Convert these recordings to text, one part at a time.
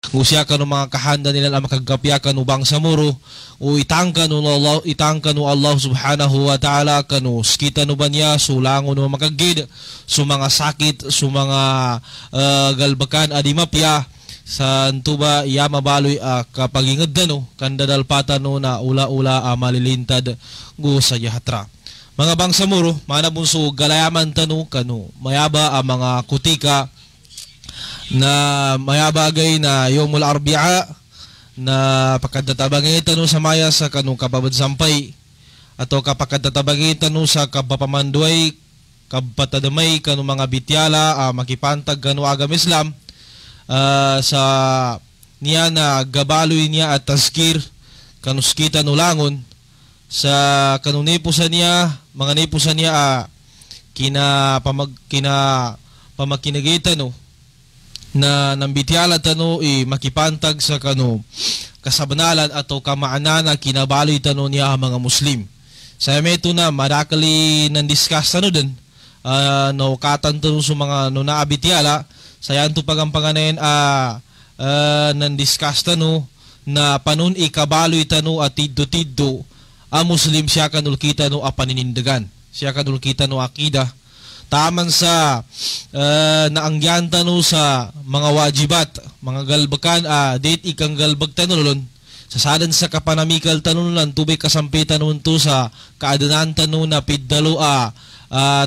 ngu siya kanu mga kahanda nila ang makagapya kanu bangsa muro o itangka nu Allah subhanahu wa ta'ala kanu skita nu ba niya sulangon nu makagid su mga sakit su mga galbakan adi mapya sa tuba iya mabaloy kapag ingad no kanda dalpata no na ula-ula malilintad gu sa yahatra. Mga bangsa muro, mana bunso galayaman tanu kanu mayaba ang mga kutika na mayabagay na yomul arbi'a na pagkadatabangay tanu sa maya sa kanu kapabad sampay ato kapagkadatabangay tanu sa kapapamanduay kapatadamay kanu mga bityala makipantag kanu agam Islam sa niya na gabaloy niya at tazkir kanuskita nulangon sa kanunipusan niya mga nipusan niya pamakinagita no na nambityala tano makipantag sa kanu kasabanalan ato kamaanana kinabaloy tano niya ang mga Muslim sa meto na marakali nan discuss tano din no katan tano sa mga no naabityala sayan to pagampanganayan nan discuss tano na panon ikabaloy tano at tiddo a Muslim siya kanulkita no apaninindagan siya kanulkita no akida taman sa naangyan tano sa mga wajibat mga galbakan date ikang galbag tanulon sasadan sa kapanamikal tanulan tubay kasampi tanon to sa kaadanan tano na piddalo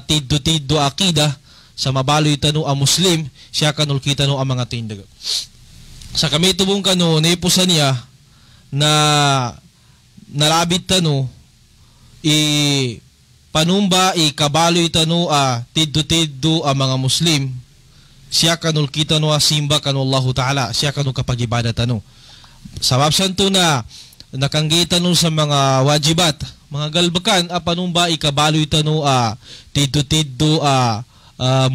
tiddo akida sa mabaloy tano a Muslim siya kanulkita no ang mga tindag sa kami tubong kano naipusan niya na nalabit tano panumba kabaloy tano tiddo ang mga Muslim siya kanul kita no simba kanu Allah Ta'ala siya kanu kapag-ibada tano sabab santo na nakanggita no sa mga wajibat mga galbakan panumba kabaloy tano tiddo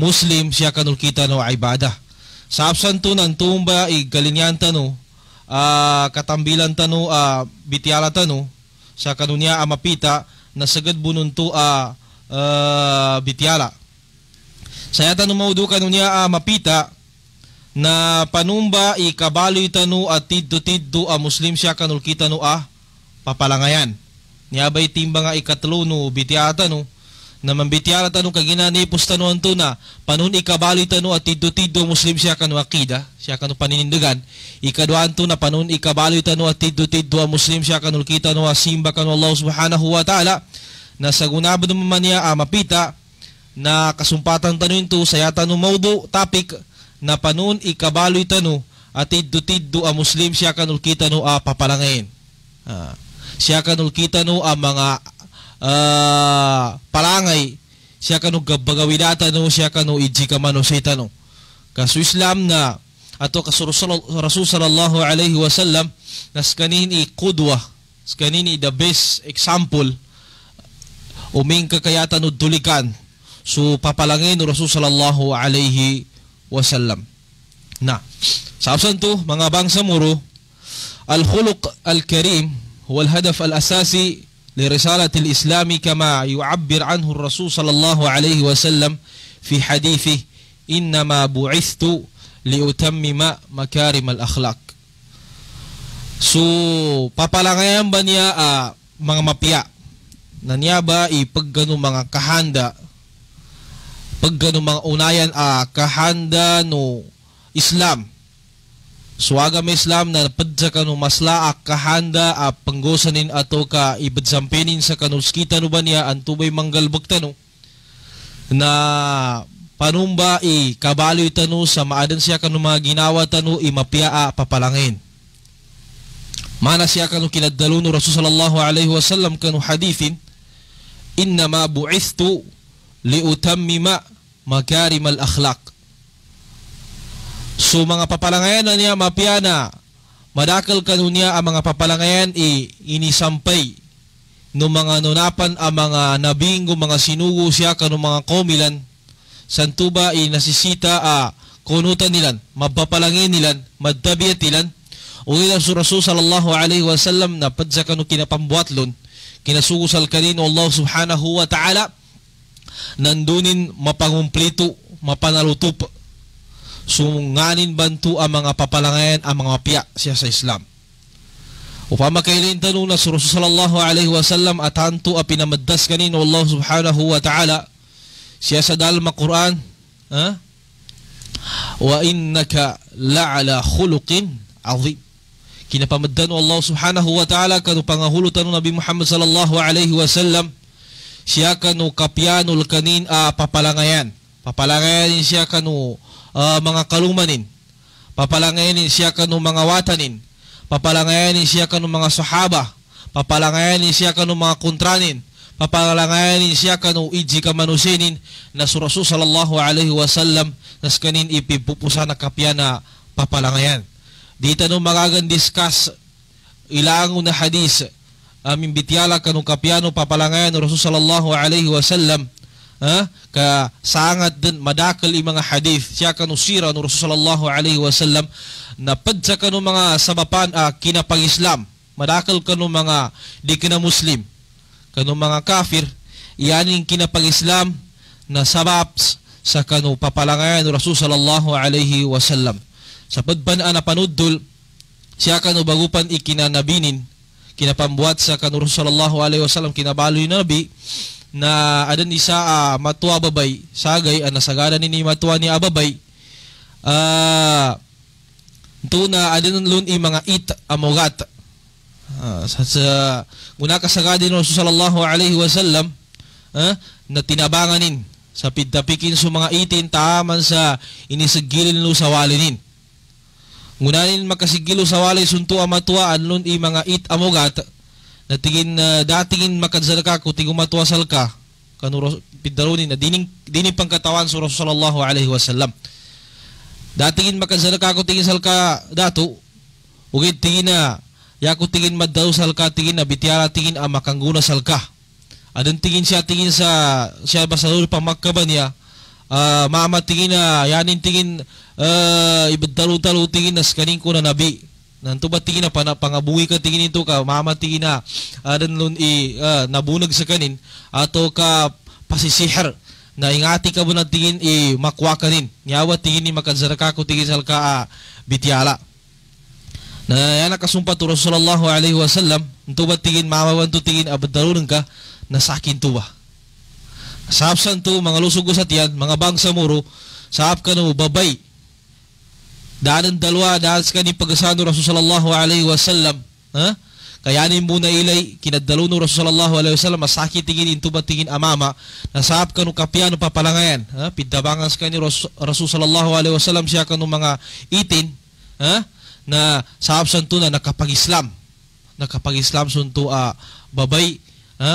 Muslim siya kanul kita no ibada sabab santo nan tumba galinyan tano katambilan tano bityala tano sa kanunya mapita na sagad bununto bityala saya tano maudu kanunya mapita na panumba kabaloy tano at tiddo Muslim siya kanulkita no papalangayan niya bay timba nga ikatlo no bityala tano na mambityala tano kaginanipos tano anto na panon ikabaloy tano at tiddo Muslim siya kanu akida siya kanu paninindagan ikaduan to na panon ikabaloy tano at tiddo Muslim siya kanu kita no simba kanu Allah subhanahu wa ta'ala na sa gunabad naman niya mapita na kasumpatan tano ito saya tano maudu topic na panon ikabaloy tano at tiddo Muslim siya kanu kita no papalangayin siya kanu kita no mga palangay siya kanu gabagawidata no siya kanu ijikamano sita no kaso Islam na ato kaso Rasul sallallahu alaihi wasallam nas kanini kudwa kanini the best example uming kakayatan no dulikan so papalangin no Rasul sallallahu alaihi wasallam na sabsan to mga bangsa muro al-khuluq al-karim huwa al-hadaf al-asasi لرسالة الإسلام كما يعبر عنه الرسول صلى الله عليه وسلم في حديثه إنما بعثت لأتمم مكارم الأخلاق so papalangayan ba niya mga mapya na niya ba paggano mga kahanda paggano mga unayan kahanda no Islam suwaga may Islam na padsa kanu masla kahanda panggosanin ato ka ibadsampinin sa kanuskita no ba niya ang tubay manggalbag tano na panumba kabaloy tano sa maadan siya kanu mga ginawa tano mapia papalangin mana siya kanu kinadalo no Rasul sallallahu alaihi wasallam kanu hadithin innama bu'ithtu liutammima makarimal akhlaq. So mga papalangayan na niya mapiyana madakal kanunya ang mga papalangayan inisampay no mga nunapan ang mga nabingo mga sinugo siya kanu mga komilan santuba nasisita kunutan nilan mapapalangin nilan madtabiyat nilan uwilang sa Rasul sallallahu alaihi wasallam na padsa kanu kinapambuatlon kinasugusal kanino Allah subhanahu wa ta'ala nandunin mapangumplito mapanalutup. sunganin bantu ang mga papalangayan ang mga piya siya sa Islam. Upama kailin tanong na Rasul sallallahu alaihi wasallam at hanto a pinamaddas kanino Allah subhanahu wa ta'ala siya sa dalma Quran, wa innaka la'ala khuluqin azim. Kinapamaddan Allah subhanahu wa ta'ala kanu pangahulutan Nabi Muhammad sallallahu alaihi wasallam siya kanu kapyanul kanin papalangayan. Papalangayan siya kanu mga kalumanin. Papalangayan siya kanu mga watanin. Papalangayan siya kanu mga sahaba. Papalangayan siya kanu mga kontranin. Papalangayan siya kanu iji kamanusinin na Rasul sallallahu alaihi wasallam nas kanin ipipupusa na kapya na papalangayan. Dito no magagan discuss ilangon na hadis amin bityala kanu kapyano papalangayan no Rasul sallallahu alaihi wasallam ka sangat din madakal i mga hadith siya kanu sira no Rasul sallallahu alaihi wasallam na padsa kanu mga sabapan kinapag-Islam madakal kanu mga di kina Muslim kanu mga kafir iyaning kinapag-Islam na sabab sa kanu papalangayan no Rasul sallallahu alaihi wasallam sa padban na panuddol siya kanu bagupan ikinanabinin kinapambuat sa kanu Rasul sallallahu alaihi wasallam kinabaloy na nabi na adan isa matuwa babay sagay nasagada ni matuwa ni ababay ito na adan lun mga it amogat sa guna kasagada ni Rasul sallallahu alaihi wasallam na tinabanganin sa piddapikin sa mga itin taaman sa inisagilin lo sa walinin ngunanin makasigilo sa walay sunto amatuwa anlun mga it amogat na tingin datingin makadzalaka ko tingin matuwasal ka kanu pidarunin na dining pangkatawan sa Rasul sallallahu alaihi wasallam datingin makadzalaka ko tingin salka dato ugit tingin na yako tingin maddausal ka tingin na bityara tingin makangguna salka adan tingin sa siya basalul pamakkaban niya mama tingin na yanin tingin ibadalu-talo tingin na skaning ko na nabi nanto ba tingin na pangabuhi ka tingin ito ka mama tingin na adan lun nabunag sa kanin ato ka pasisihar na ingati ka mo na tingin makwa kanin nyawa tingin ni makadzaraka ko tingin sal ka bityala na yan nakasumpa to Rasul sallallahu alaihi wasallam nanto ba tingin mama wanto tingin abadalunan ka na sakin to ba saapsan to mga lusog sa tiyan mga bangsa muro saap ka no babay daan dalawa daan sa kaning pagasano Rasul sallallahu alaihi wasallam kayanin muna ilay kinadalo no Rasul sallallahu alaihi wasallam masakit tingin into batingin amama nasahap kanu kapyano papalangayan pidabangan sa kaning Rasul sallallahu alaihi wasallam siya kanu mga itin na sahap santo na nakapag-Islam sunto babay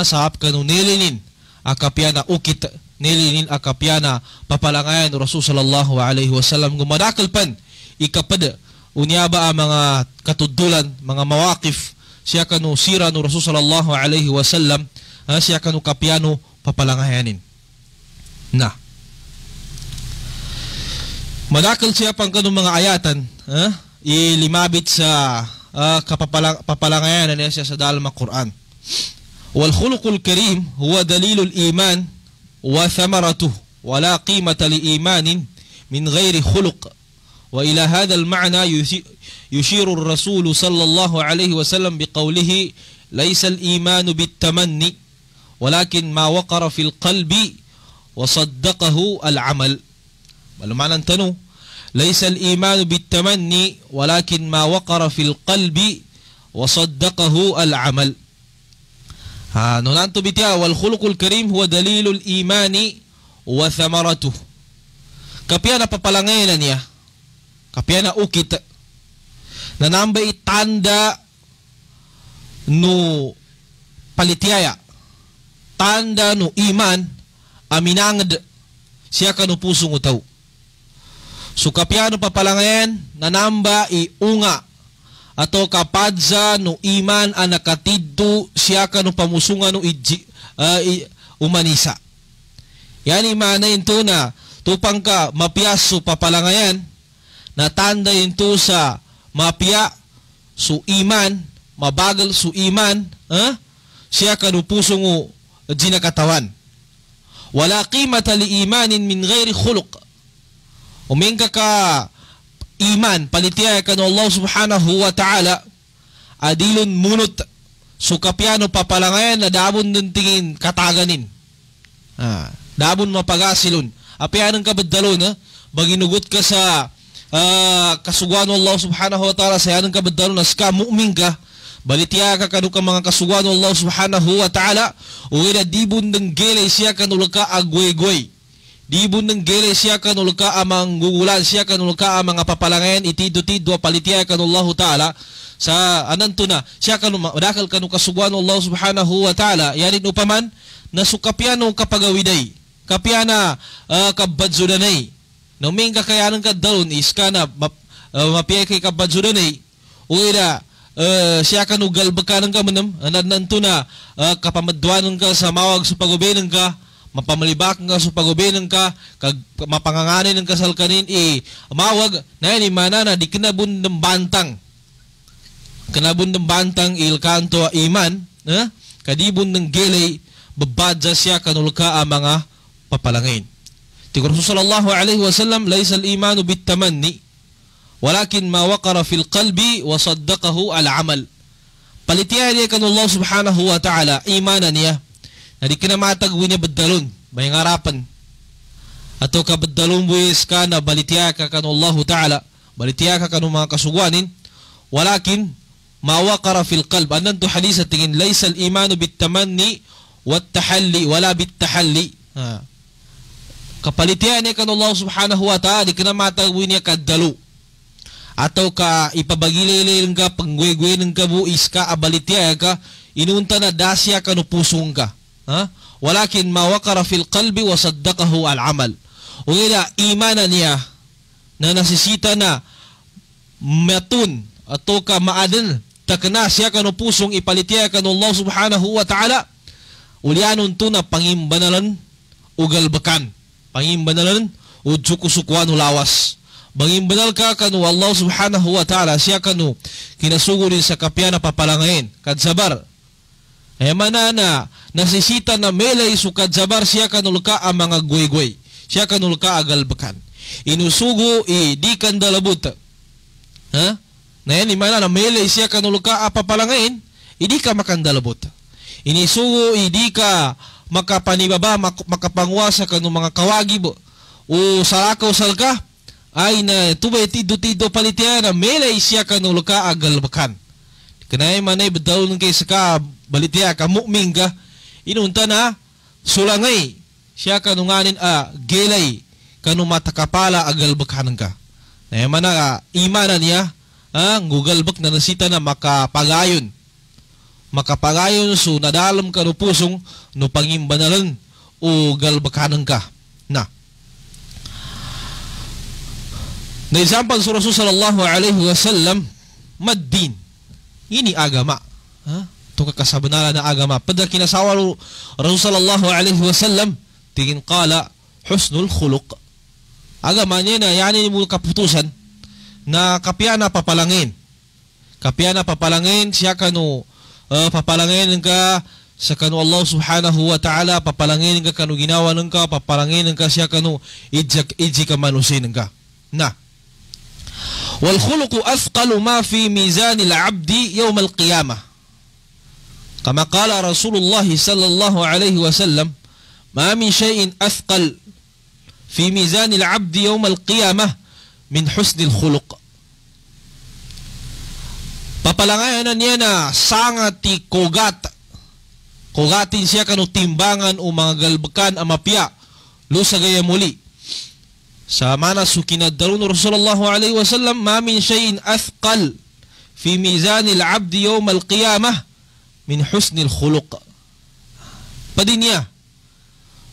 sahap kanu nilinin akapyana ukit nilinin akapyana papalangayan Rasul sallallahu alaihi wasallam gumadakal pan ikapada unyaba ang mga katudulan mga mawakif siya kanu sira no Rasul sallallahu alaihi wasallam siya kanu kapyano papalangayanin na madakal siya pang kanu mga ayatan ilimabit sa papalangayanan niya siya sa dalma Quran wal khuluqul karim huwa dalilul iman wa thamaratuhu wala qimata li imanin min ghairi khuluq وإلى هذا المعنى يشير الرسول صلى الله عليه وسلم بقوله ليس الإيمان بالتمني ولكن ما وقر في القلب وصدقه العمل والمعنى انتنو ليس الإيمان بالتمني ولكن ما وقر في القلب وصدقه العمل نونانتو بتيا والخلق الكريم هو دليل الإيمان وثمرته كبيانا papalangayan niya kapya na ukit na nambay tanda no palitiyaya tanda no iman aminangad siya ka no pusong utaw so kapya no papalangayan na namba iunga ato kapadza no iman anakatidto siya ka no pamusunga no umanisa yan imana ito na tupang ka mapiaso papalangayan natanda ito sa mapya su iman mabagal su iman siya kanupusong ginakatawan wala qimata li imanin min ghairi khuluq Umingka ka iman palitiya kanu Allah subhanahu wa ta'ala adilon munot sukapyano papalangayan na dabon ng tingin kataganin. Dabon mapagasilon. Apianang kabadalon baginugot ka sa kasuguan Allah subhanahu wa ta'ala sa yanang kabadalon na ska mu'min ka balitiya ka kanu ka mga kasuguan Allah subhanahu wa ta'ala uwira dibon ng gele siya kanulaka agway-gway. Dibon ng gele siya kanulaka amang gugulan siya kanulaka amang papalangayan itido-tido palitiya kanu Allah ta'ala sa ananto na siya kanu madakal kanu kasuguan Allah subhanahu wa ta'ala yanin upaman na sukapyano kapagawiday kapyana kabadzudanay naming kakayanan ka dalon is ka na mapiyay kay kabadzudanay uwira siya kanu galbakanan ka manam ananto na kapamadwanan ka sa mawag sa pagubenan ka mapamalibakan ka sa pagubenan ka kag mapanganganin ng kasalkanin mawag na yan imana na di kinabundang bantang ilkanto iman kadibon ng gelay babadja siya kanulka ang mga papalangin. Tigor sallallahu alaihi wasallam laysa al-imanu bit-tamanni walakin ma waqara fil qalbi wa saddaqahu al-amal. Palitiya niya kanullah subhanahu wa ta'ala imanan niya na di kinamatagwi niya badalon may ngarapan ato ka badalon buwis ka na balitiya ka kanullah ta'ala balitiya ka kanong mga kasugwanin walakin ma waqara fil qalb anan to hadisa tingin laysa al-imanu bit-tamanni wat-tahalli wala bit-tahalli. Kapalitian niya kanong Allah subhanahu wa ta'ala di kinamatagwi niya kadalo ataw ka ipabagililing ka panggwegwening ka buis ka abalitiya ka inunta na dasya ka no pusong ka walakin ma waqara fil qalbi wa saddaqahu al-amal ugila imanan niya na nasisita na matun ato ka maaden takna siya kanu pusong ipalitiya kanu Allah subhanahu wa ta'ala ulianon to na pangimbanalan ugalbakan pangimbanalan o jukusukwan ulawas bangimbanal ka kanu Allah subhanahu wa ta'ala siya kanu kinasugurin sa kapya na papalangayin kadsabar mana na nasisita na melay su kadsabar siya kanulka ang mga gway-gway siya kanulka agalbakan inusugo di kandalabut na yan imana na melay siya kanulka papalangayin hindi ka makandalabot inisugo hindi ka makapanibaba makapangwasa kanong mga kawagi o salakaw salka ay na tubay tido-tido palitiya na melay siya kanulka agalbakan kanay manay badalon kay saka balitiya ka mu'min ka inunta na sulangay siya kanunganin gelay kanong matakapala agalbakanan ka na mana imanan niya gugalbak na nasita na makapagayon so nadalam ka no pusong no pangimbanalan o galbakanan ka na example sa Rasul sallallahu alaihi wasallam maddin ini agama ito kakasabanalan na agama pada kinasawa Rasul sallallahu alaihi wasallam tingin kala husnul khuluq agama niya na yani mo kaputusan na kapya na papalangin siya kanu papalangin ka sa kanu Allah subhanahu wa ta'ala papalangin ka kanu ginawa ng ka papalangin ka siya kanu iji ka manusin ka na wal khuluqu athqalu ma fi mizan al-'abdi yawm al-qiyamah kama qala Rasulullah sallallahu alaihi wasallam ma min shay'in athqal fi mizan al-'abdi yawm al-qiyamah min husn al-khuluq papalangayan niya na sangati kogatin siya kanu timbangan o mga galbakan amapya lusagaya muli sa mana sukinadalun Rasulullah alaihi wasallam ma min shay'in athqal fi mizan al-'abd yawm al-qiyamah min husn al-khuluq padinya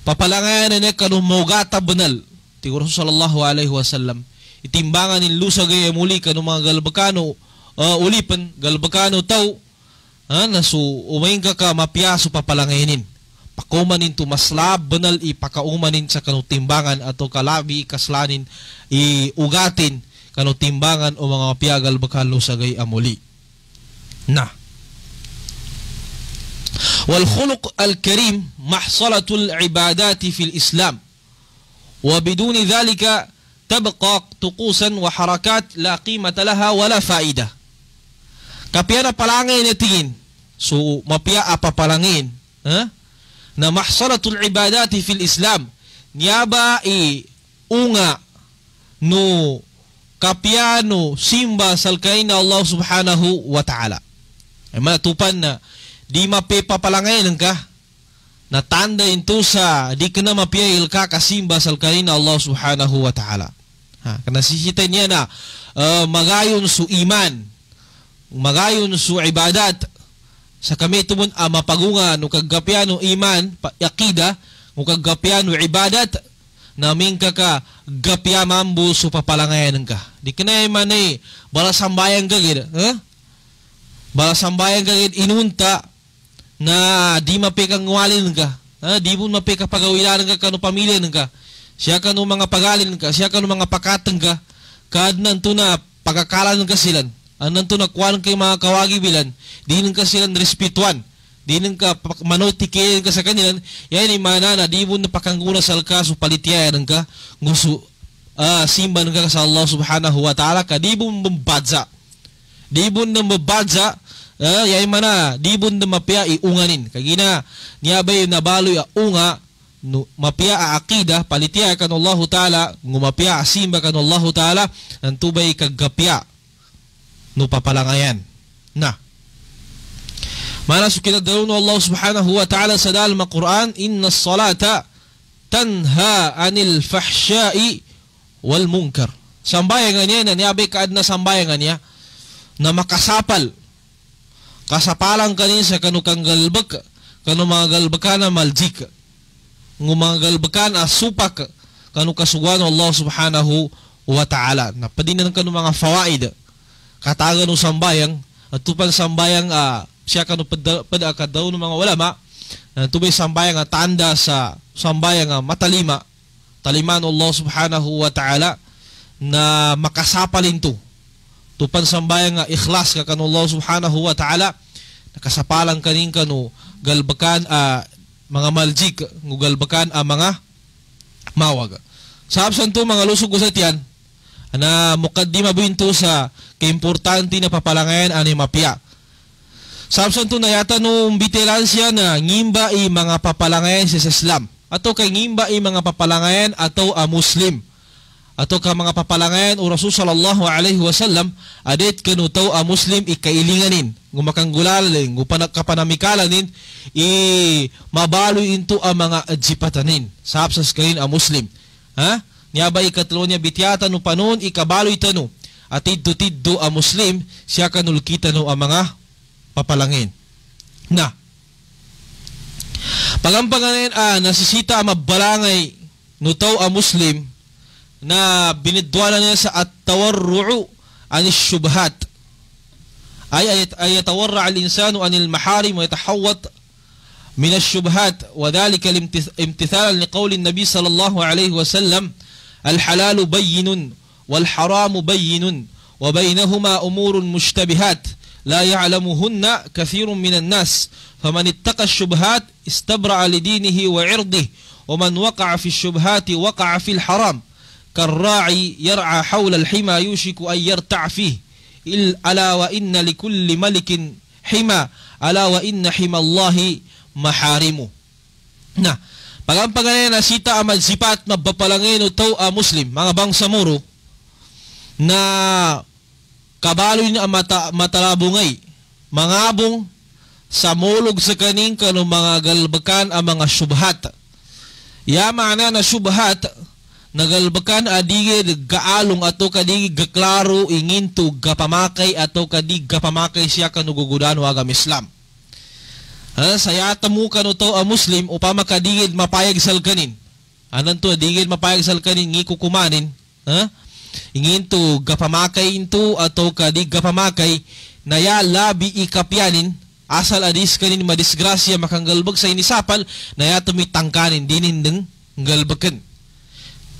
papalangayan niya kanu mogata banal ti Rasulullah alaihi wasallam itimbangan in lusagaya muli kanu mga galbakano ulipan galbakano tao na so umayin ka mapiyaso papalanginin pakumanin to maslab banal ipakaumanin sa kanutimbangan ato kalabi kaslanin iugatin kanutimbangan o mga mapiyagal bakalo sagay amuli na wal khuluq al karim mahsalatul ibadati fil islam wa biduni dhalika tabqa tuqusan wa harakat la qimata laha wala faida. Kapia na palangin na tingin. So mapia apa palangin, na mahsalatul ibadati fil Islam. Niyaba unga no kapia no simba salkain na Allah subhanahu wa ta'ala. Ay matupan na di mapepa palangin ka na tanda into sa di ka na mapiyail ka kasimba salkain na Allah subhanahu wa ta'ala. Kana sisita niya na magayon su iman, magayon su ibadat, sa kami tumon mapagunga no kaggapiano iman yakida no kaggapiano ibadat namin ka gapya mambu so papalangayan ka di kanay manay bala sambayan ka gid bala sambayan ka gid inunta na di mapekang ngwalin ka di mo mapeka pagawilan ka kano pamilya ka siya kano mga pagalin ka siya kano mga pakateng ka kadnan to na pagkakalan ka silan anan to na kuwan kay mga kawagi bilan di nang ka silang respetuan, di nang ka manotikin ka sa kanilan, yan imana na di mo napakangguna sa alkaso palitiyan ka, nguso simban ka sa Allah subhanahu wa ta'ala ka, di mo mabadza. Di mo na mabadza, yan imana, di mo na mapia iunganin. Kagina, niya ba yung nabaloy unga, no, mapia akida, palitiya kan Allah ta'ala, ngumapia simba kan Allah ta'ala, nantubay kagapya, no papalangayan. Na, mana sukina daw Allah subhanahu wa ta'ala sa dalam Al-Quran, inna salata tanha anil fahsyai wal munkar. Sambayangan niya, naniabay kaad na sambayangan niya, na makasapal. Kasapalang kanin sa kanukang galbak, kanu mga galbakan na maljik. Ngu mga galbakan asupak, kanu kasugan Allah subhanahu wa ta'ala. Napadinan kanu mga fawaid. Katagan ng sambayang, at tupan sambayang siya kanu pada kadaw ng mga ulama na tubay sambayang tanda sa sambayang matalima taliman Allah subhanahu wa ta'ala na makasapalin to tupan sambayang ikhlas ka kanu Allah subhanahu wa ta'ala nakasapalang kanin kanu galbakan mga maljik ngugalbakan mga mawag sabsan to mga lusog sa tiyan na mukaddima binto sa kaimportante na papalangayan ani mapia. Sabsan to na yata nung bitilan siya na ngimba mga papalangayan sa Islam. Ato kay ngimba mga papalangayan atau Muslim. Ato ka mga papalangayan o Rasul sallallahu alaihi wasallam adet kanutaw Muslim ikailinganin. Gumakanggulalalin, kapanamikalanin, mabaloy into mga jipatanin. Sabsas kain Muslim. Niya ba ikatlo niya bityata no panon ikabaloy tano. At tiddo Muslim siya kanulkita no mga papalangin. Na pagampanganin nasisita mabalangay nutaw Muslim na binidwala niya sa at-tawarru'u anis syubhat ay yatawarra al-insanu anil maharim wa yatahawwat min ash-syubhat wa dhalika imtithalan liqawli an-nabi sallallahu alayhi wa sallam al-halalu bayyinun wal haramu bayyinun wa baynahuma umurun mushtabihat لا يعلمهن كثير من الناس فمن اتقى الشبهات استبرأ لدينه وعرضه ومن وقع في الشبهات وقع في الحرام كالراعي يرعى حول الحمى يوشك أن يرتع فيه ألا وإن لكل ملك حمى ألا وإن حمى الله محارمه. Nah, pagampaganan na sita amad sipat mabapalangin utaw Muslim mga bangsa muro na kabaloy na matalabungay mangabong sa mulog sa kaning kanu mga galbakan mga syubhat. Ya mana na syubhat nagalbakan adigid gaalong ato kadig gaklaro inginto gapamakay ato kadig gapamakay siya kanu gugudan wagam Islam. Sayata mo kanu to Muslim upama kadigid mapayag sal kanin. Anan to digid mapayag sal kanin ngikukumanin. Ingin to gapamakay into atau kadig gapamakay na ya labi ikapyanin asal adis kanin madisgrasya makanggalbag sa inisapal na ya tumitangkanin dinin ng galbakan.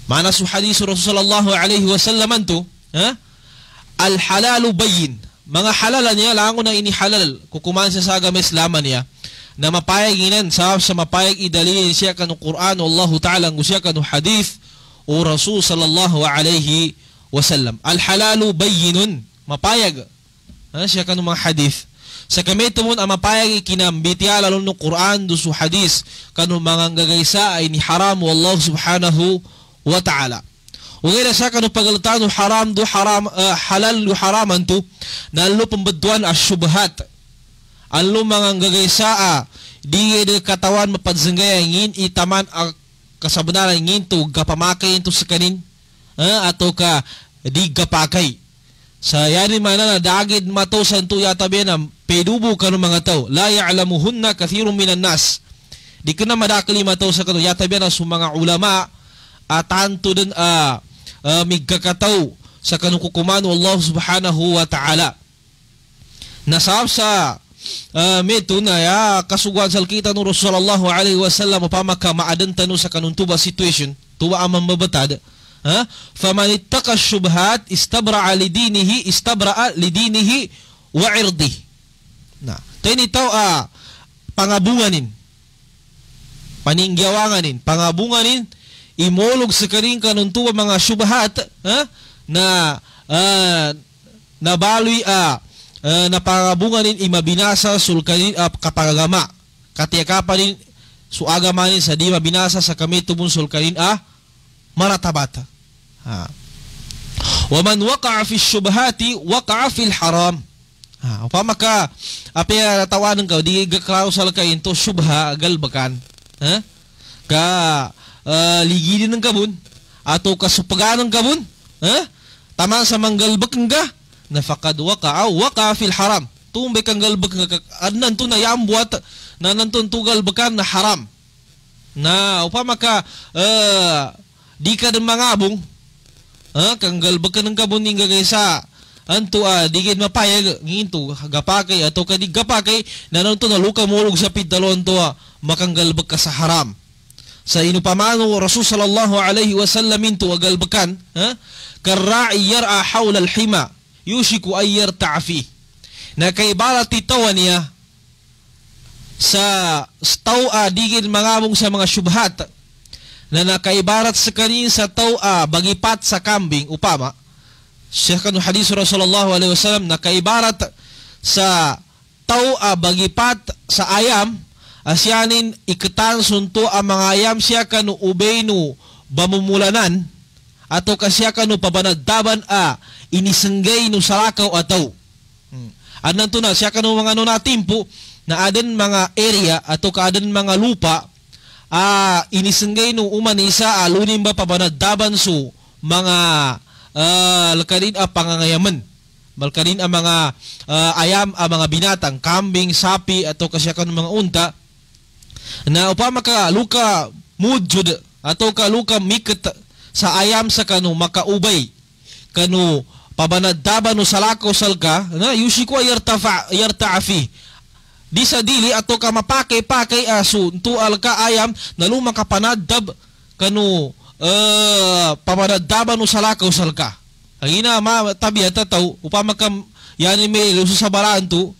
Mana su hadis Rasulullah sallallahu alaihi wasallam to al-halalu bayyin mga halalan niya lango na inihalal kukuman sa sagam Islaman niya na mapayaginan sa mapayag idalilin siya kanu Quran Allah Ta'ala ngu siya kanu hadith o Rasul sallallahu alaihi wasallam. Al-halalu bayyinun, mapayag. Siya kanong mga hadith. Sa kami tumon ang mapayag ikinambitya lalo ng Quran do su hadith kanong mga gagaysa ay ni haram wallah subhanahu wa ta'ala. Ugay sa kanong pagalutano haram do haram halal do haraman to nalo pambadwan as syubhat. Anlo mga gagaysa di katawan mapadzenggay ngin itaman kasabenaran ngin to gapamakay to sa kanin ato ka di gapakay. Sa yani mana na dagid mato santo yata na pedubo kanong mga tao la ya'lamuhunna kathirun minan nas. Di kana madakali mato sa kanto yata na sa mga ulama tanto din migkakataw sa kanong kukuman Allah subhanahu wa ta'ala. Nasab sa meto na ya kasugwan sa kita no Rasulullah alaihi wasallam pamaka maadan tanu sa kanong tuba situation tuwa ang mabatad. Faman ittaqa syubhat istabra'a lidinihi wa 'irdihi. Na, tani taw pangabunganin. Paninggawanganin, pangabunganin imolog sa kaning kanun tuwa mga syubhat na nabaloy na pangabunganin imabinasa sulkanin kapagama. Katiyakapanin suagamanin sa di mabinasa sa kami tubun sulkanin maratabata. Wa man waqa'a fi syubhati waqa'a fil haram. Upamaka apya tawanan ka di gaklausal ka into syubha galbakan. Ka ligidin ng kabun ato kasupagan ng kabun. Tama sa manggalbak nga na faqad waqa'a fil haram. Tumbay kang galbak nga adnan to na yambuat na nantun tugal bakan na haram. Na upamaka di ka din mangabong kang galbag ka ng kabuning gagaysa anto di ka mapayag nginto gapakay ato ka di gapakay na nanto naluka mulog sa pidalon to makanggalbag ka sa haram. Sa inupamano Rasul sallallahu alaihi wasallam into agalbakan karra'i yar'a hawla al-hima yushiku ay yarta'a fi. Na kaibarat titawan niya sa tawa di ka mangabong sa mga syubhat na nakaibarat sa kanin sa tawa bagipat sa kambing upama siya kanong hadis Rasulullah alaihi wasallam nakaibarat sa tawa bagipat sa ayam asyanin ikatan sunto ang mga ayam siya kanu ubay no bamumulanan ato kasya kanu pabanagdaban inisenggay no salakaw ataw. Anan to na siya kanu mga no natimpo na adan mga area ato kaadan mga lupa inisenggay no umanisa alunin ba pabanadaban so mga lakarin pangangayaman malkarin ang mga ayam mga binatang kambing, sapi ato kasya kan mga unta na upama ka luka mudjud ato ka luka miket sa ayam sa kanu makaubay kanu pabanadaban no salakaw salka na yushiko yarta'afi di sa dili ato ka mapakay-pakay aso tu alka ayam nalu makapanadab kanu pamanadaban no salakaw salka. Ang ina tabi at taw upama ka yani may luso sa baraan to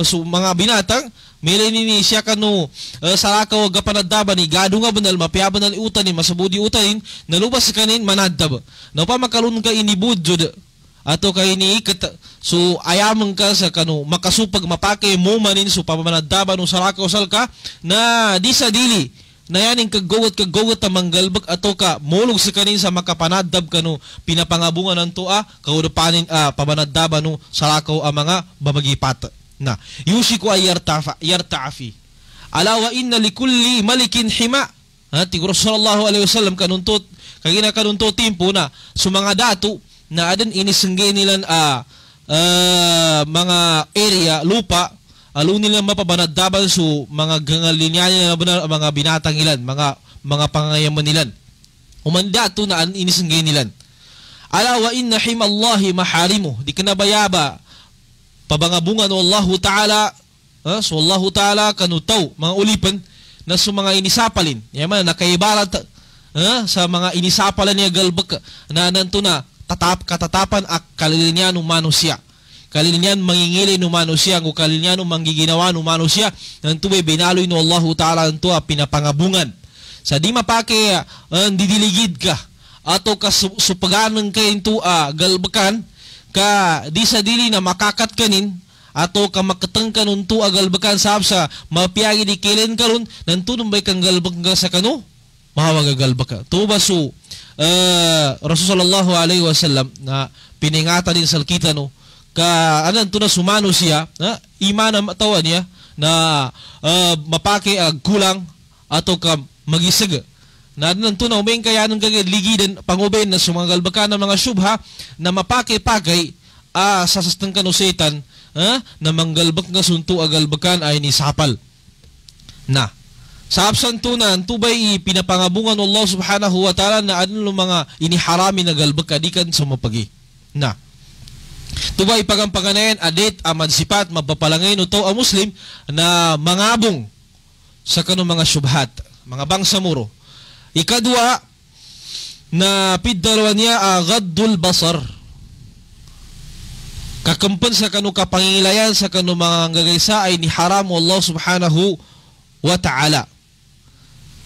mga binatang may ni siya kanu salakaw gapanadaban ni gado nga banal mapiaban ni utan ni masabudi utanin nalubas kanin manadab. Na upama kalun ka inibudjud ato kay iniikat so ayamang ka sa kanu makasupag mapake mo manin so pamanadaban no salakaw salka na di sa dili na yaning kagawat ang manggalbag ato ka mulog sa kanin sa makapanadab kanu pinapangabungan ng tua kaudapanin pamanadaban no salakaw ang mga babagipat na yusiku ay yarta'afi ala wa inna likulli malikin hima ti Rasulullah alaihi wasallam kanuntot kagina kanuntot timpo na so mga dato na adan inisenggay nilan mga area lupa alo nila mapabanadaban so mga gangalinyan na mga binatang ilan mga pangayaman nilan umanda to na inisenggay nilan ala wa inna himallahi maharimu di kanabayaba pabangabungan o Allah Ta'ala so Allah Ta'ala kanutaw mga ulipan na so mga inisapalin yaman nakaibarat sa mga inisapalan niya galbak na nanto na katatapan ak kalilinya no manusia kalilinya mangingili no manusia o kalilinya no manggiginawa no manusia nanto binaloy no Allah Ta'ala nanto pinapangabungan sa di mapake didiligid ka ato kasupaganan kayo ito galbakan ka di sa dili na makakat kanin ato ka makatangkan unto galbakan sa mapiyagi di kilen karon nantunong bay kang galbak nga sa kano mahawagagalbaka tuba so Rasulullah alaihi wasallam na piningata din sa kita no ka anan to na sumano siya imana matawan niya na mapake gulang ato ka magisig na nanto na umeng kaya nung ligidan panguben na sumangalbaka ng mga syubha na mapake-pakay sa sastang kano setan na manggalbak nga sunto agalbakan ay ni sapal na sa absantunan tubay pinapangabungan Allah subhanahu wa ta'ala na ano mga iniharami na galbak kadikan sa mapagi na tubay pagampanganayan adit amad sipat mapapalangay no to a muslim na mangabong sa kano mga syubhat mga bangsamuro. Ikadua na piddalawa niya gaddul basar. Kakampan sa kanu kapangilayan sa kanu mga gagaysa ay ni haram Allah subhanahu wa ta'ala.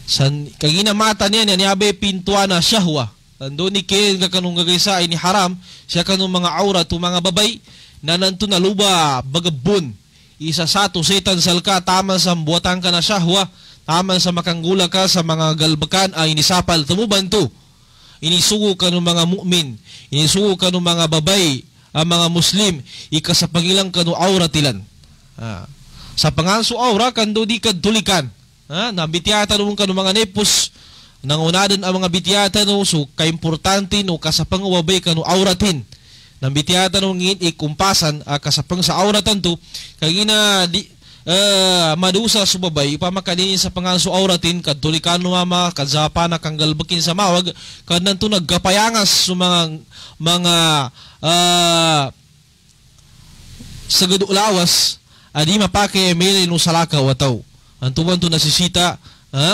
San kaginamata niya ni abe pintuan na syahwa. Nando ni ken kanung gagaysa ay ni haram siya kanu mga aura tu mga babay na nanto na luba bagabon. Isa sato setan salka tama sa buwatan ka na syahwa. Tama sa makanggula ka sa mga galbakan ay inisapal tumubanto. Inisugo ka ng mga mu'min. Inisugo ka ng mga babay, ang mga muslim. Ika sa pangilang ka ng aura tilan. Sa panganso aura, kando di ka dulikan. Nabitiyata nung ka ng mga nepos. Nangunadan ang mga bitiyata no, so kaimportante no, kasapang wabay ka ng auratin. Nabitiyata nung ikumpasan, kasapang sa auratan to, kagina di, madusa subabay ipamakadinin sa panganso auratin kadulikan no mama kadzapa na kanggalbakin sa mawag kadnanto naggapayangas sa mga sagad ulawas adi mapake mili no salaka wataw antuman to nasisita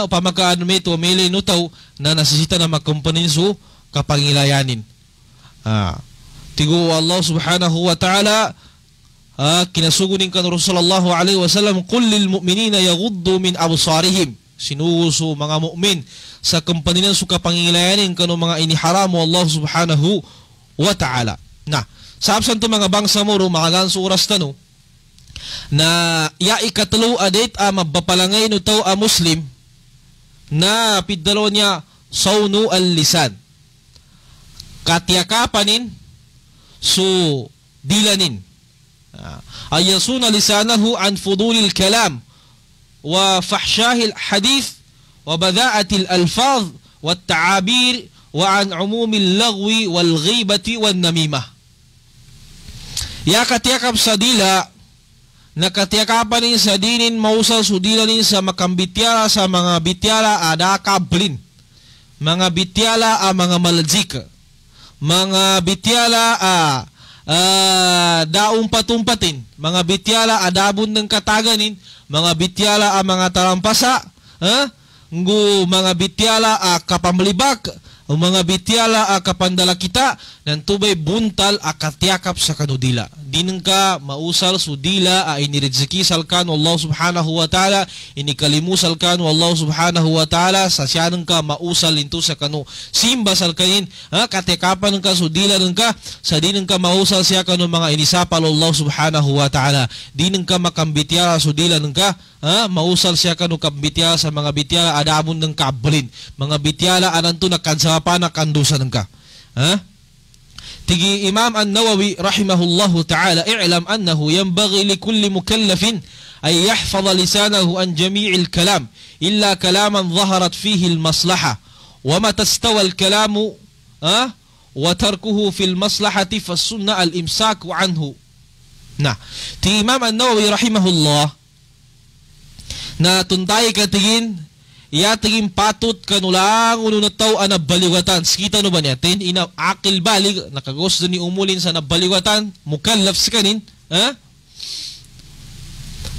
upamakaan meto mili no taw na nasisita na makumpanin so kapangilayanin tigo Allah subhanahu wa ta'ala kinasugunin ka ng Rasulullah alaihi wasallam qul lil mu'minina yaghuddu min absarihim sinuso mga mu'min sa kampaninan suka pangilayanin kano mga iniharam mo Allah subhanahu wa ta'ala na sa absan to mga bangsa mo mga ganso oras tano na ya ikatlo adit mabapalangay no taw muslim na piddalo niya sawnu al-lisan katyakapanin so dilanin ay yasuna lisanahu an fudulil kalam wa fahshahil hadith wa badha'atil alfaz wa ta'abir wa an umumil lagwi wal ghibati wan namimah. Ya katiyakap sa dila nakatiyakapan nin sa dinin mausal sudila nin sa makambityala sa mga bityala adakablin mga bityala mga malajik mga bityala daumpatumpatin mga bityala adabon ng kataganin mga bityala mga tarampasa mga bityala kapamlibak o mga bityala kapandala kita ng tubay buntal akatyakap sa kanudila dinang ka mausal sudila iniriziki salkan Allah subhanahu wa ta'ala inikalimusal kan Allah subhanahu wa ta'ala sa siyanang ka mausal into sa kanu simba salkanin katyakapan ng ka sudila ng ka sa dinang ka mausal siya kanu mga inisapal Allah subhanahu wa ta'ala dinang ka makambityala sudila ng ka mausal siya kanu kambityala sa mga bityala adamon ng kabalin mga bityala ananto nakadsapan na kandusa ng ka تجي إمام النووي رحمه الله تعالى اعلم أنه ينبغي لكل مكلف أن يحفظ لسانه عن جميع الكلام إلا كلاما ظهرت فيه المصلحة وما تستوى الكلام وتركه في المصلحة فالسنة الإمساك عنه نعم تجي إمام النووي رحمه الله na tuntay katingin iya tingin patut kanulang uno na tao nabaligwatan. Sikita no ba niya? Ina akil balig nakagos ni umulin sa nabaligwatan mukallaf sa kanin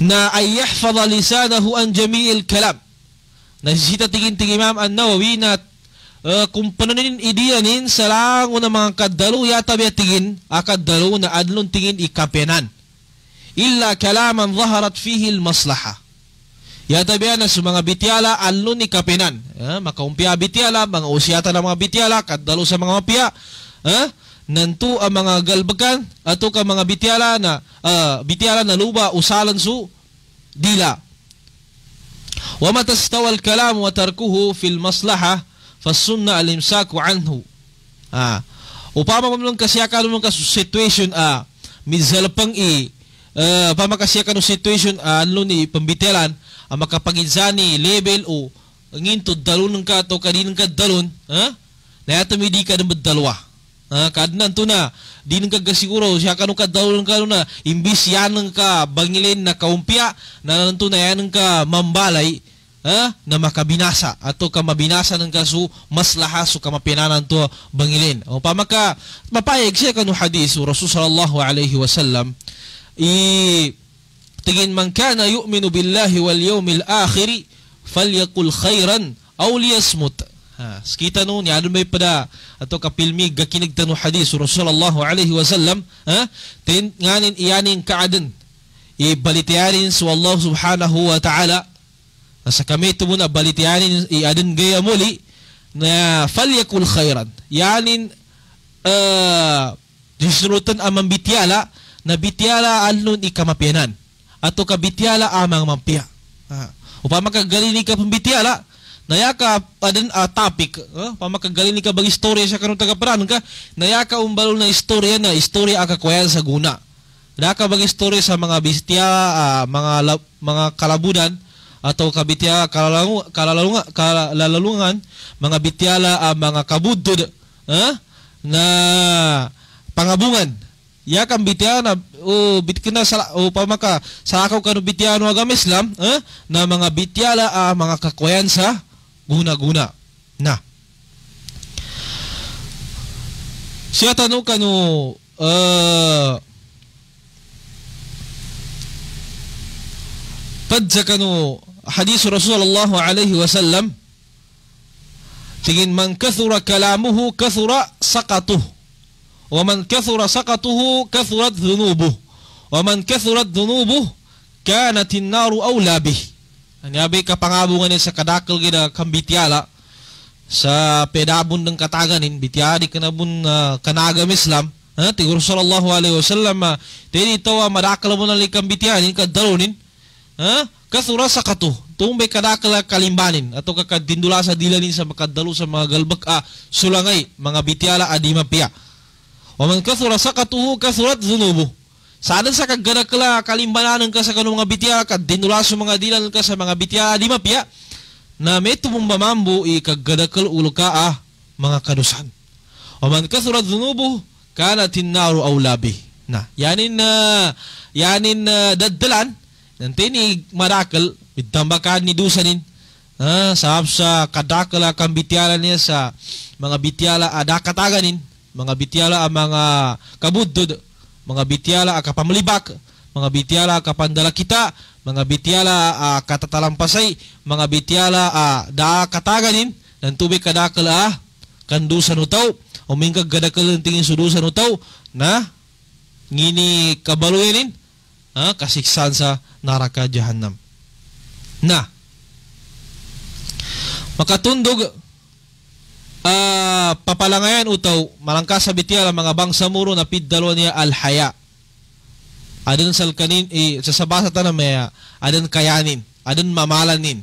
na ay yahfadha lisanahu an jami'il kalam. Nasisita tingin Imam An-Nawawi na kung pananin idiyanin sa lang una mga kadalo yata biya tingin akadalo na adlon tingin ikapenan illa kalaman zaharat fihi al-maslaha Yatabihan na sa mga bityala alun ni kapinan. Makaumpia bityala, mga usyata ng mga bityala, kadalo sa mga mapya. Nanto ang mga galbakan, ato ka mga bityala na luba, usalan su, dila. Wa matastawa al-kalam wa tarkuhu fil maslaha, fasunna al-imsaku anhu. Upama mo kasyakan mo ka situation mizalpang pamakasyakan no situation alun ni pambityalan, makapaginsani level o ngintod dalon ka to kadin ka dalon na atumidi ka ng dalawa kadnan to na di nang kagasiguro siya kanu ka dalon ka na imbis yan ka bangilin na kaumpya na nanto na yan ka mambalay na makabinasa ato ka mabinasa ng kaso maslaha so ka mapinanan to bangilin o pamaka mapayag siya kanu hadis Rasul sallallahu alaihi wasallam tingin man kana yu'minu billahi wal yawmil akhir falyakul khairan aw liyasmut. Kita nun yan may pada ato kapilmi gakinig tanu hadis Rasulullah alaihi wasallam tin nganin iyanin kaaden ibalitianin sa Allah subhanahu wa ta'ala sa kami tumo na balitianin iaden gaya muli na falyakul khairan yanin disurutan amang bityala na bityala alun ikamapianan ato ka bityala amang mampia upama kagalini ka pambityala nayaka adan topic pamakagalini ka bag istorya sa kanong tagaparan ka nayaka umbalo na istorya akakwayan sa guna naka bag istorya sa mga bistya mga kalabudan ato ka bitya kalalungan mga bityala mga kabudod na pangabungan ya kan bitya na bitkina pamaka sakaw kanu bitya no agam Islam na mga bityala mga kakwayan sa guna-guna na siya tanu kanu padsa kanu hadis Rasulullah alaihi wasallam tingin man kathura kalamuhu kathura saqatuhu ومن كثر سقطه كثرت ذنوبه ومن كثرت ذنوبه كانت النار أولى به. Ani abi kapangabungan sa kadakal gina kambityala sa pedabon ng kataganin bityadi kanabun kanagam Islam ti Rasulullah alaihi wasallam tedi tawa madakal mo na likam bityanin kadalonin kathura saqatu tumbe kadakal kalimbanin ato kakadindula sa dilanin sa makadalo sa mga galbak sulangay mga bityala adi mapia. Waman kathura saqatuhu kathurat dhunubuh. Saan sa kaggadakla kalimbanan ka sa kanong mga bitya kadinula sa mga dilan ka sa mga bitya di mapya na meto mong mamambo ikaggadakal ulo ka mga kadusan. Waman kathurat dhunubuh kanat an-naru awla bih. Na yanin daddalan nantini marakal bitambakan ni dusanin sahab sa kadakala kang bityala niya sa mga bityala adakataganin mga bityala mga kabudod, mga bityala kapamlibak, mga bityala kapandala kita, mga bityala katatalampasay, mga bityala da kataganin, ng tubig kadakala kandusan utaw, umingkag kadakala tingin sudusan utaw, na ngini kabaluinin, kasiksan sa naraka jahannam. Na, makatundog, papalangayan utaw malangka sa bityala mga bangsa muro na piddalo niya al-haya adan salkanin sa sabasa ta na may adan kayanin adan mamalanin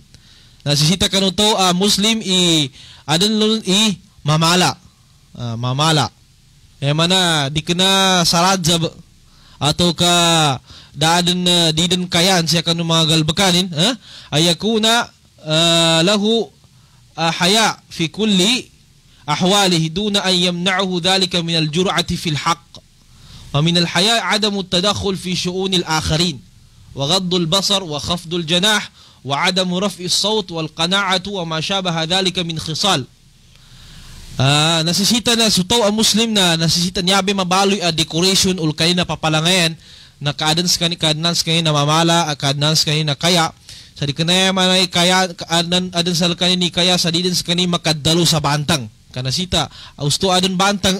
nasisita kanuto muslim adan lulun mamala mana di kena saradza atau ka daadan didan kayan siya kanu mga galbakanin ayakuna lahu haya fi kulli أحواله دون أن يمنعه ذلك من الجرعة في الحق ومن الحياء عدم التدخل في شؤون الآخرين وغض البصر وخفض الجناح وعدم رفع الصوت والقناعة وما شابه ذلك من خصال nasisita na sutaw ang Muslim na nasisita niya mabaloy decoration ul kayo na papalangayan na kaadans kayo na mamala kaadans kayo na kaya sa di kanaya manay kaya adan sa kanin ni kaya sa didin sa kanin makadalo sa bantang kanasita austo adan bantang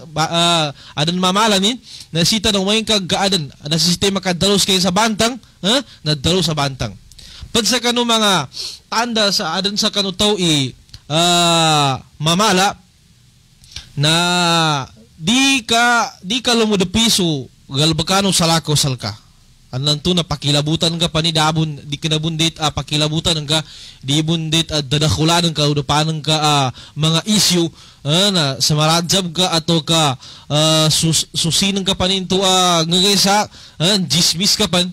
adan mamalanin nasita ng waing kagaadan nasisita makadalos kayo sa bantang nadalo sa bantang Padsa kanu mga tanda sa adan sa kanu tao mamala na di ka lumudepiso galbakano salako salka. Ananto na pakilabutan ka panidabon di kinabundit pakilabutan ka di bundit dadakulan ka udapan ka mga issue na samaradzab ka ato ka susinan ka paninto ngagaysa jismis ka pan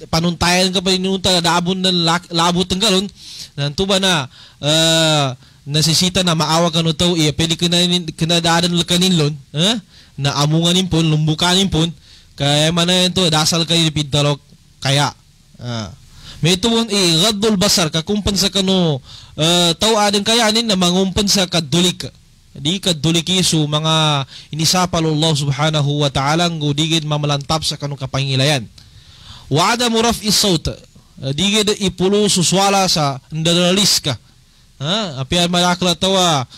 panuntayan ka paninunta dabon ng labutan ka lon nanto ba na nasisita na maawa ka no tao pwede kinadaadan kanin lon na amunganin pon lumbukanin pon kaya mana ito dasal kayo ni Pidalok kaya may tuwon gaddul basar kakumpan sa kano tao adeng kayanin na mangumpan sa kadulik di kadulik isu mga inisapal Allah subhanahu wa ta'ala digid mamalantap sa kanong kapangilayan wa adamu raf'is saut digid ipulo suswala sa ndalalis ka apian malakla tawa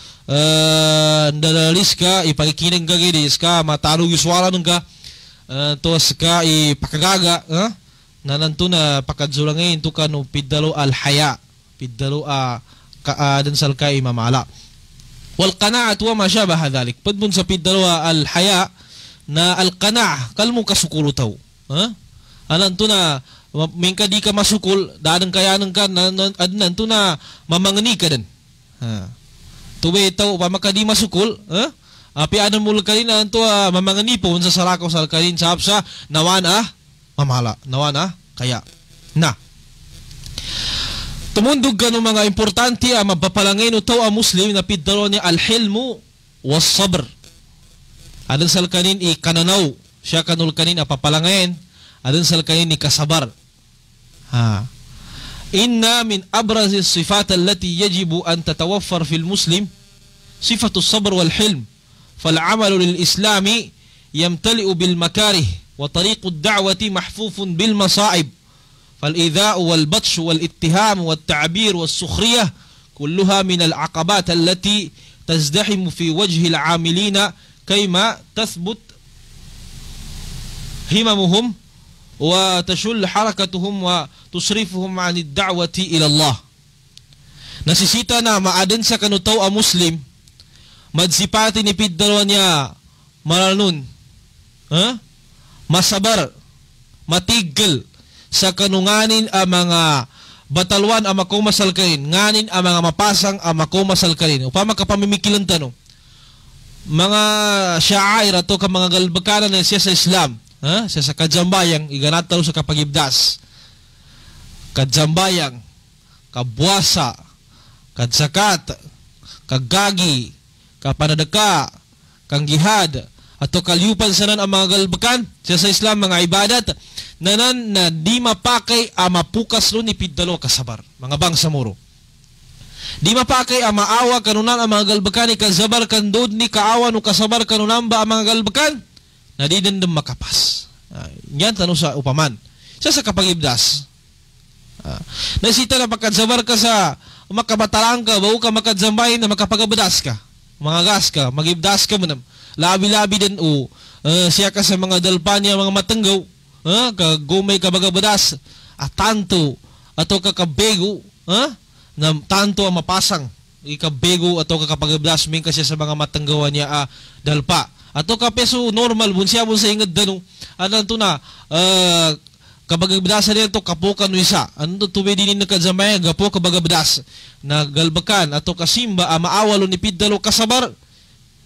ndalalis ka ipakikinig ka gidis ka matarog iswala nung ka to ska ipakagaga na nanto na pakadzulangin to kanu Pidalo al-haya Pidalo dan salka mamala wal qana'at wa ma shabaha dhalik padbun sa Pidalo al-haya na al-qana' kalmo kasukul taw ananto na mingka di ka masukul dadang kayanan ka nanto na mamangani ka din tuwe taw pamaka di masukul api adan mul kalina anto mamangani po sa sarako sal kalin sa apsa nawana mamala nawana kaya na tumundog kanu mga importante mapapalangin utaw muslim na Pidalo ni al-hilmu was sabr adan sal kanin kananaw siya kanul kanin papalangin adan sal kanin kasabar inna min abraz as-sifat allati yajibu an tatawaffar fil muslim sifatu as-sabr wal hilm فالعمل للإسلام يمتلئ بالمكاره وطريق الدعوة محفوف بالمصائب فالإيذاء والبطش والاتهام والتعبير والسخرية كلها من العقبات التي تزدحم في وجه العاملين كيما تثبت هممهم وتشل حركتهم وتصرفهم عن الدعوة إلى الله nasisita maaden sa kanutaw muslim madsipati ni Pidalo niya maranun masabar matigil sa kanunganin ang mga batalwan ang makumasalkarin nganin ang mga mapasang ang makumasalkarin upama kapamimikilan tanong mga sya'air ato ka mga galbakanan na siya sa Islam siya sa kajambayang iganat talo sa kapagibdas kajambayang kabuasa kadsakat kagagi kapanadaka, kang jihad, ato kalyupan sanan ang mga galbakan siya sa Islam, mga ibadat, nanan na di mapakay mapukas lo ni Pidalo kasabar, mga bangsa muro. Di mapakay maawa kanunan ang mga galbakan ni kasabar kandod ni kaawa no kasabar kanunan ba ang mga galbakan? Na di din makapas. Yan tanong sa upaman. Siya sa kapagibdas. Nasita na pagkasabar ka sa makabatalang ka, bago ka makadzambay na makapagabadas ka. Mga gas ka, magibdas ka mo labi-labi din siya ka sa mga dalpanya, mga matanggaw kagumay ka bagabadas tanto ato kakabego na tanto ang mapasang ikabego ato kakapagabdas min kasi sa mga matanggawan niya dalpa ato ka peso normal bunsya sa ingad danong ananto na kabagabdasan nito kapukan no isa ano tuwi din nakadzamay gapo kabagabdas na galbakan ato kasimba maawalo ni Pidalo kasabar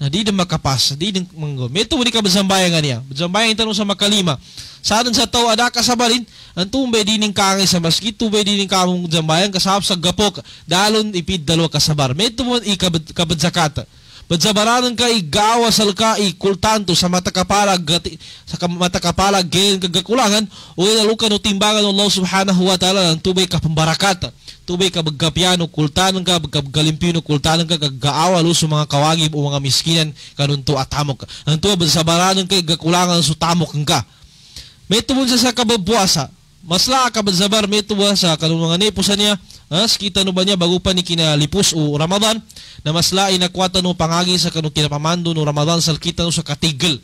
na di din makapas di din manggo meto di ka bazambayan niya bazambayan tanong sa makalima sadan sa tao ada kasabarin antum be din kangay sa maski tuwe din kamong zambayan kasab sa gapok dalon Pidalo kasabar meto mo ikabadzakata Badsabaran ka igawa salka ikultanto sa matakapalag gen kagakulangan o inalukan o timbangan ng Allah subhanahu wa ta'ala ng tubay ka pambarakata tubay ka bagkapiano kultanan ka bagkalimpino kultanan ka kagaawa lo sa mga kawagib o mga miskinan kanunto at tamok nanto badsabaran ka igakulangan sa tamok ka may tubon sa kababuasa masla ka badsabar may tubuasa kanung mga nepusan niya kita no ba niya bago pa ni kinalipos o Ramadan na masla inakwata no pangagi sa kanung kinapamando no Ramadan sal kita no sa katigil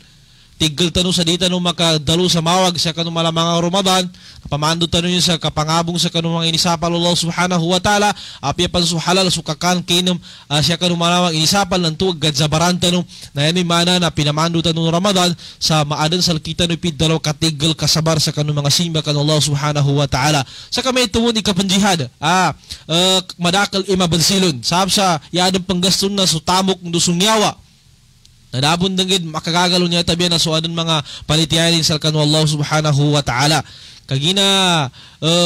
tigil tanu sa dita no makadalo sa mawag sa kanong malamang Ramadan, pamando tanu yun sa kapangabong sa kanong mga inisapal Allah subhanahu wa ta'ala, apya pan su halal sukakan kinom siya kanong malamang inisapal ng tuwag gadzabaran tanu na yan mana na pinamando tanu Ramadan sa maadan sal kita no piddalo katigil kasabar sa kanong mga simba kanong Allah subhanahu wa ta'ala. Sa kamay tuwon ikapanjihad madakal imabansilon sab sa yadang panggaston na sutamok ng dusungyawa nadabon dangid makagagalo niya tabi na suadan mga palitiyanin sa kanu Allah subhanahu wa ta'ala. Kagina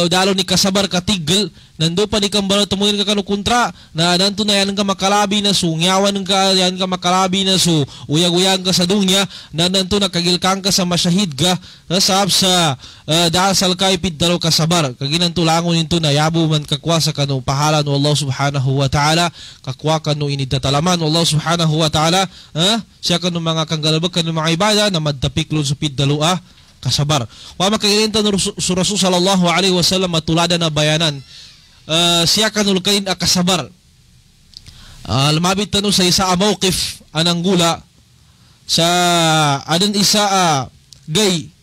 dalo ni kasabar katigil nando pa ni kambalo tumuin ka kanu kontra na nanto na yan ka makalabi na sungyawan ka yan ka makalabi na su uyag-uyag ka sa dunya na nanto nakagilkang ka sa masyahid ka sab sa dasal kay piddalo kasabar kaginan tulangon nito na yabo man kakwa sa kanu pahala no Allah subhanahu wa ta'ala kakwa kanu inidtatalaman Allah subhanahu wa ta'ala siya kanu mga kanggalabag kanu mga ibada na maddapiklon sa piddalo kasabar. Wa makagilintan su Rasul sallallahu alaihi wasallam matulada na bayanan siya kanul kain kasabar. Lumabit tanu sa isa mawqif anang gula sa adan isa gay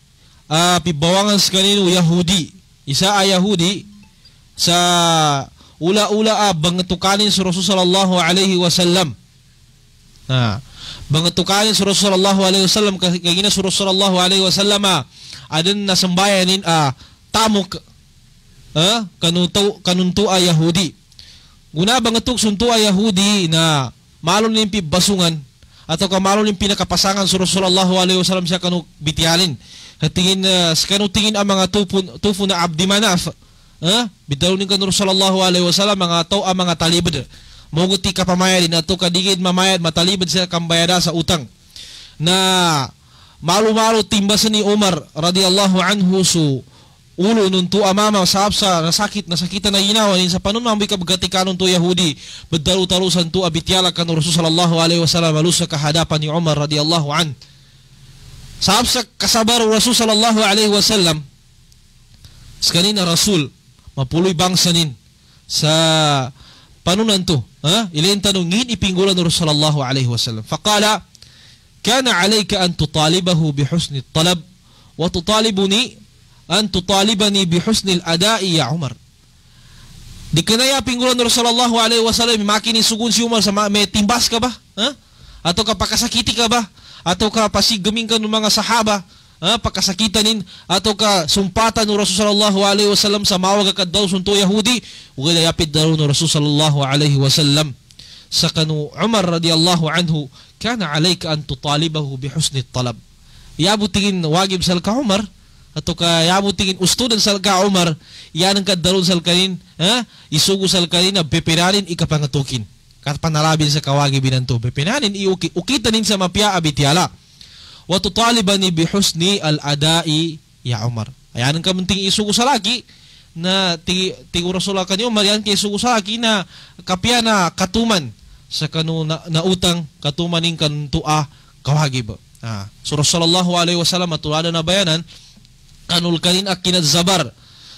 pibawangan sa kanino Yahudi. Isa Yahudi sa ula-ula bangatukanin sa Rasul sallallahu alaihi wasallam. Bangatukanin sa Rasul sallallahu alaihi wasallam kagina sa Rasul sallallahu alaihi wasallam adan nasambayanin tamok kanunto Yahudi. Guna bangatuk sunto Yahudi na malon ning basungan atau kamalon ning pinakapasangan sa Rasul sallallahu alaihi wasallam siya kanu bitialin. Tingin kanu tingin ang mga tupo na Abdi Manaf. Bidalo ning kanu Rasul sallallahu alaihi wasallam mga tao mga talibad. Moguti ka pamayadin ato kadigid mamayad matalibad siya kambayada sa utang na malu-malu timbasan ni Umar radhiyallahu anhu su ulo nuntu amama saab sa nasakitan na ginawa sa panon mamay kabgatikanon to Yahudi beddalu-talusan tu abityala kan Rasul sallallahu alaihi wasallam alusa kahadapan ni Umar radhiyallahu an saab sa kasabar Rasul sallallahu alaihi wasallam skanina Rasul mapuloy bangsanin sa panunan to ilayin tanong ngin ipinggulan ni Rasul sallallahu alaihi wasallam faqala kana alayka an tutalibahu bihusni at-talab wa tutalibuni an tutalibani bihusni al-ada'i ya Umar. Di kanaya pinggulan ni Rasul sallallahu alaihi wasallam makini sugun si Umar sa may timbas ka ba atau ka pakasakiti ka ba atau ka pasigaming ka ng mga sahaba pakasakitanin atau ka sumpatan ni Rasul sallallahu alaihi wasallam sa mawag ka daw sunto Yahudi ug yapid daw ni Rasul sallallahu alaihi wasallam sa kanu Umar radhiyallahu anhu kana alayka an tutalibahu bihusni at-talab. Yabo tingin wagib sal ka Umar atau ka yabo tingin ustudan sal ka Umar yan ang kadalon sal kanin isugo sal kanin na bepiranin ikapangatukin kat panalabin sa kawagibin nanto bepiranin ukitanin sa mapya abitiala wa tutalibani bihusni al-ada'i ya Umar. Ayan ka munting isugo sa laki na tigo Rasulullah kanyo Umar yan kay isugo sa laki na kapya na katuman sa kanu na utang katumaning kantua kawagib. So Rasulullah alaihi wasallam matulada na bayanan kanul kanin akinad zabar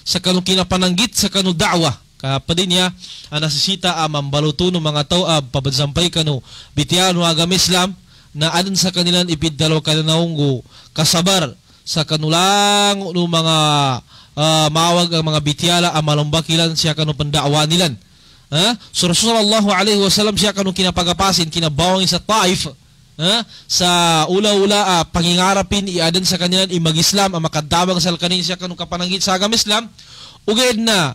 sa kanu kinapananggit sa kanu da'wa kapadin niya nasisita mambaluto ng mga tao pabadsampay kanu bitiyan ng agama Islam na adan sa kanilang ipiddalo kananaunggo kasabar sa kanulang no mga mawag ang mga bityala amalumbakilan siya kanu pandaawa nilan. So Rasulullah alaihi wasallam siya kanu kinapagapasin kinabawang sa Taif sa ula-ula pangingarapin iadan sa kanilang imag-Islam ang makadawang sa kanin siya kanu kapananggit sa agama Islam uged na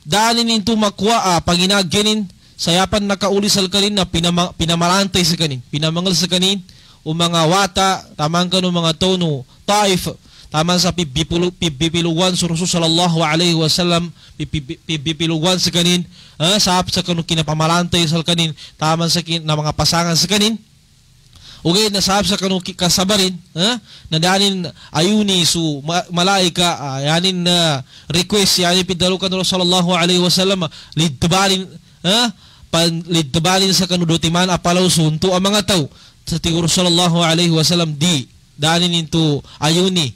danin into makwa panginaginin sayapan nakauli sa kanin na pinamarantay sa kanin pinamangal sa kanin o mga wata tamang kanu mga tono Taif taman sa pipiluwan sa Rasul sallallahu alaihi wasallam pipiluwan sa kanin sa kanu kinapamarantay sa kanin taman sa na mga pasangan sa kanin ugay na sa kanu kasabarin na danin ayuni su malaika yanin request yanin pidalo kanu sallallahu alaihi wasallam lidbalin lidbalin sa kanu dotiman apalaw sunto ang mga tao sa tinguro sallallahu alaihi wasallam di danin into ayuni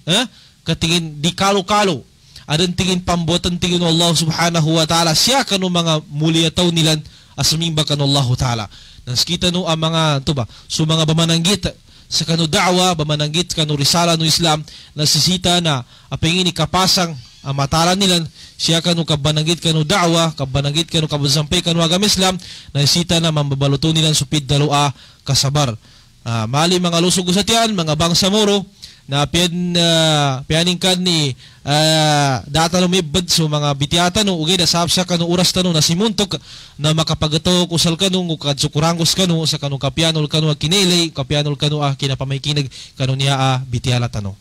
katingin di kalo-kalo adan tingin pambotan tingin Allah subhanahu wa ta'ala siya kanu mga mulia taw nilan asumimba kanu Allah ta'ala nas kita no ang mga to ba so mga bamananggit sa kanu da'wa bamananggit kanu risala no Islam nasisita na apengini kapasang mataran nila siya kanu kabananggit kanu da'wa kabananggit kanu kabasampay kanu agama Islam nasisita na mambabaluto nila supid dalua kasabar. Mali mga lusog sa tiyan mga bangsa moro na pianing kan ni data lumibad so mga bitiata no ugay da sabsa kanu oras tano na simuntok na makapagato kusal kanu kadso kurangos kanu sa kanu kapianol kanu kinelay kapianol kanu kinapamay-kinag kanu niya bitiala tano.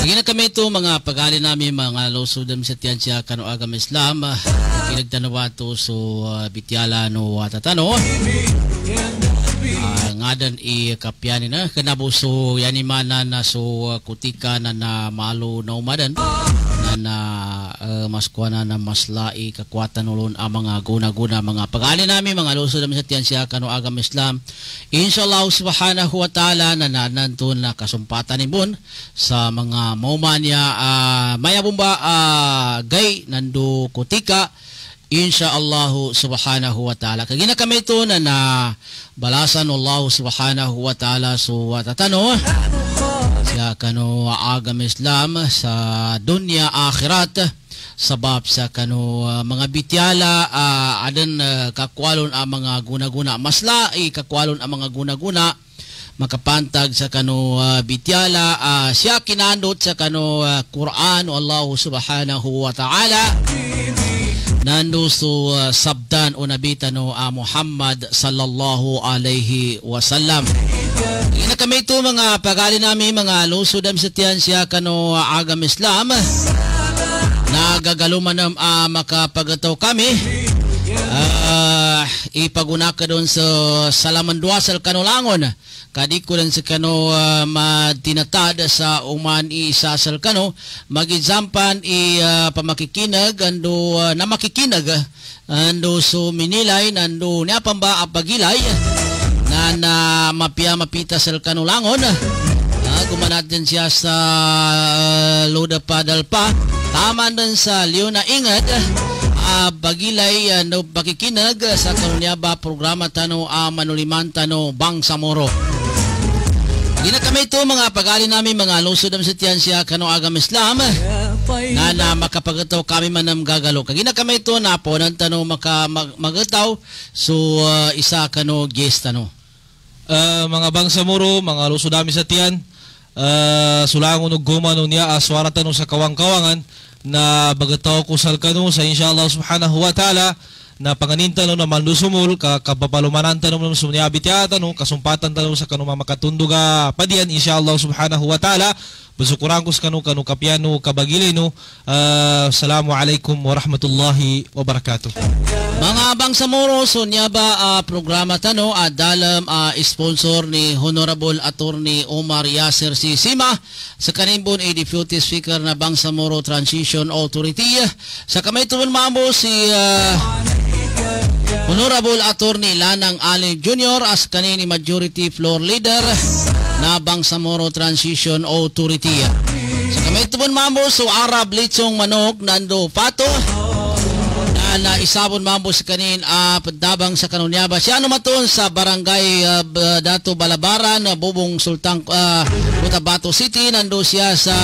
Lagi na kami ito mga pag-ali namin mga losodam sa tiyan siya kanu agam Islam kinagtanawa to so bitiala no watatano ngadan kapyani na kanabo so yanimana na so kutika na malo na umadan na mas kuana na maslai kakwatan ulon ang mga guna-guna mga pag-ali namin mga losodam sa tiyan siya kanu agam Islam inshallah subhanahu wa ta'ala na nanantun na kasumpatan ni Bon sa mga maumanya maya bumba gay nando kutika insyaallah subhanahu wa ta'ala kagina kami ito na balasan Allah subhanahu wa ta'ala so watatano siya kanu agam Islam sa dunya akhirat sabab sa kanu mga bityala adan kakwalon ang mga guna-guna maslai kakwalon ang mga guna-guna makapantag sa kanu bityala siya kinandot sa kanu Quran Allah subhanahu wa ta'ala nando so sabdan o nabitano Muhammad sallallahu alaihi wasallam. Ina kami ito mga pag-ali namin mga lusodam sa tiyan siya kanu agam Islam nagagaluman makapagataw kami ipagunaka doon sa salamanduasal kanulangon kadiko lang sa kano matinatad sa uman isasal kano magizampan pamakikinag ando na makikinag ando so minilay nando niya pamba apagilay na mapita sal kanulangon gumanat din siya sa loda padalpa taman din sa Leona Ingad bagilay no pakikinag sa kanunya ba programa tano manuliman tano Bangsamoro. Gina kami ito mga pag-ali namin mga lusodam sa tiyan siya kanu agam Islam na makapagataw kami manam gagalo. Kagina kami ito na po ng tano magataw so isa kanu guest tano. Mga Bangsamoro mga lusodam sa tiyan sulangon og gumano niya aswara tano sa kawang-kawangan na bagataw ko sal kanu sa insyaallah subhanahu wa ta'ala na panganintan no na manlusumul kapapalumanan tanong no sumniabit yata no kasumpatan tanong sa kanu makatundog padian insyaallah subhanahu wa ta'ala busukurangkos kanu kapiano kabagili no assalamu alaikum warahmatullahi wabarakatuh. Mga Bangsamoro so niya ba programa tano dalam sponsor ni Honorable Attorney Omar Yasser C. Sima sa kanimbon Deputy Speaker na Bangsamoro Transition Authority sa kamay tuwon mambo si Honorable Attorney Lanang Ali Jr. as kanini Majority Floor Leader na Bangsamoro Transition Authority. Sa kamay tuwon mambo so Arab Litsong Manok nando pato na isabon mambo sa kanin padabang sa kanunyaba siya maton sa barangay Dato Balabaran Bubong Sultan Cotabato City nando siya sa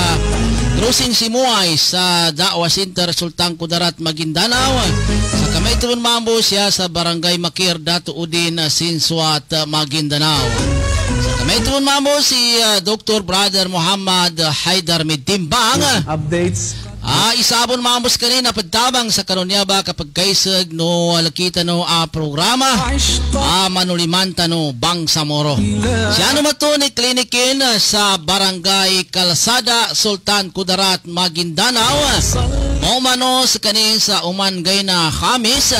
Crossing Simuay sa Da'wa Center Sultan Kudarat Maguindanao sa kamay tuwon mambo siya sa barangay Makir Dato Udin Sinsuat Maguindanao sa kamay tuwon mambo si Dr. Brother Muhammad Haidar Midtimbang updates isabon mambos kanina padtabang sa karunya ba kapag kaisag no lakita no programa manulimanta no Bangsamoro siya no matuni klinikin sa barangay Kalsada Sultan Kudarat Maguindanao maumano sa kanin sa umangay na Khamis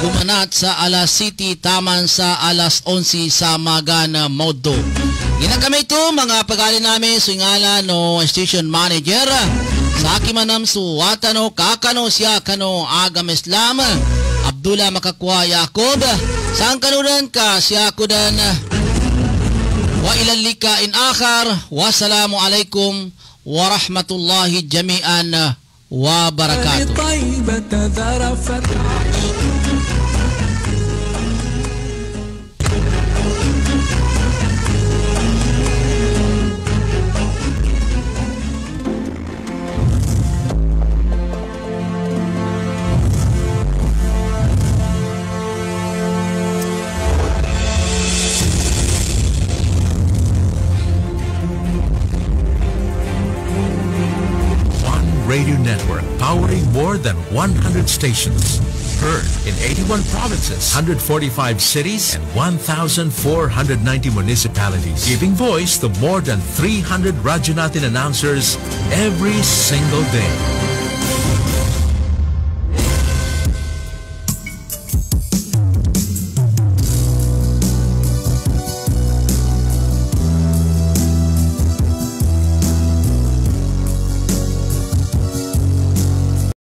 gumanat sa alas City taman sa alas 11 sa Magana Modo. Ginagamay ito mga pag-ali namin suingala no station manager sa akimanam suwata no kakano siya kano agam Islam Abdullah Makakwa Yakob saan kanudan ka siya kudan wa ilalika in akhar wassalamu alaikum warahmatullahi jami'an wa barakatuh. powering more than 100 stations. Heard in 81 provinces, 145 cities, and 1,490 municipalities. Giving voice to more than 300 Radyo Natin announcers every single day.